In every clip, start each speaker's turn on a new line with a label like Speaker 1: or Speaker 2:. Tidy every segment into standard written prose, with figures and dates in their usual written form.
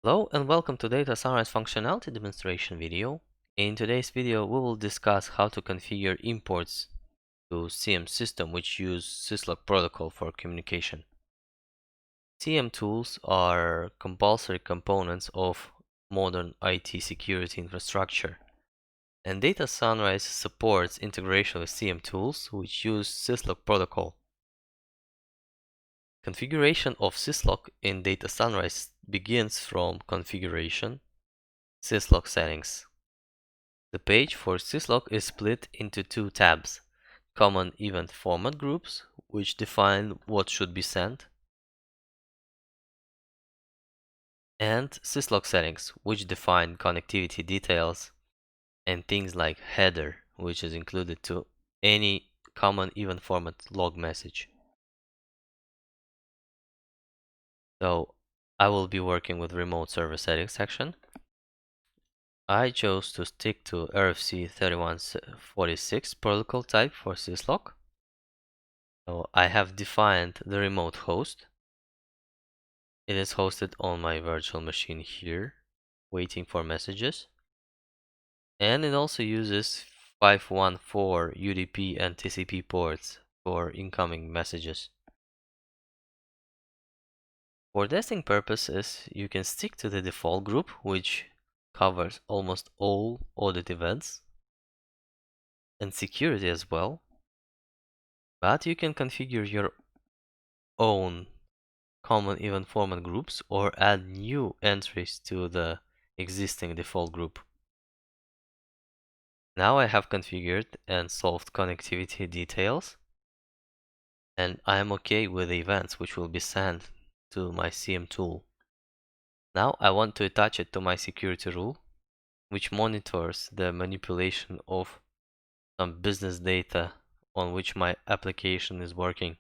Speaker 1: Hello and welcome to DataSunrise functionality demonstration video. In today's video, we will discuss how to configure imports to CM system which use Syslog protocol for communication. CM tools are compulsory components of modern IT security infrastructure, and DataSunrise supports integration with CM tools which use Syslog protocol. Configuration of Syslog in DataSunrise begins from Configuration, Syslog Settings. The page for Syslog is split into two tabs: Common Event Format Groups, which define what should be sent, and Syslog Settings, which define connectivity details and things like header, which is included to any common event format log message. So I will be working with Remote Server Settings section. I chose to stick to RFC 3146 protocol type for Syslog. So I have defined the remote host. It is hosted on my virtual machine here, waiting for messages. And it also uses 514 UDP and TCP ports for incoming messages. For testing purposes, you can stick to the default group, which covers almost all audit events and security as well. But you can configure your own common event format groups or add new entries to the existing default group. Now I have configured and solved connectivity details, and I am okay with the events which will be sent to my CM tool. Now I want to attach it to my security rule, which monitors the manipulation of some business data on which my application is working.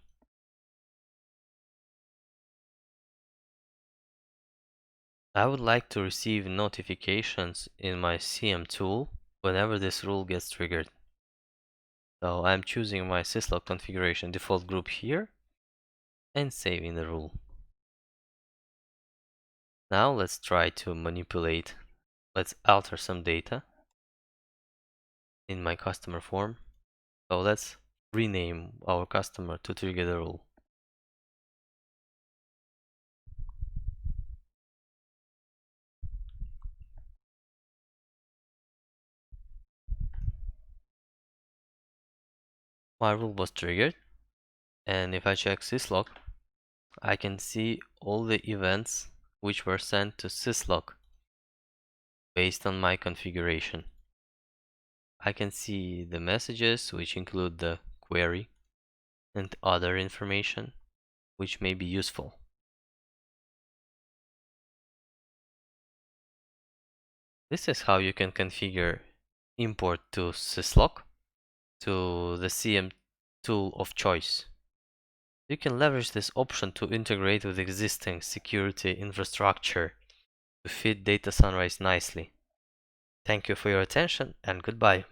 Speaker 1: I would like to receive notifications in my CM tool whenever this rule gets triggered. So I'm choosing my Syslog configuration default group here and saving the rule. Now let's try to manipulate. Let's alter some data in my customer form. So let's rename our customer to trigger the rule. My rule was triggered, and if I check Syslog, I can see all the events which were sent to Syslog based on my configuration. I can see the messages which include the query and other information which may be useful. This is how you can configure import to Syslog to the CM tool of choice. You can leverage this option to integrate with existing security infrastructure to fit DataSunrise nicely. Thank you for your attention and goodbye.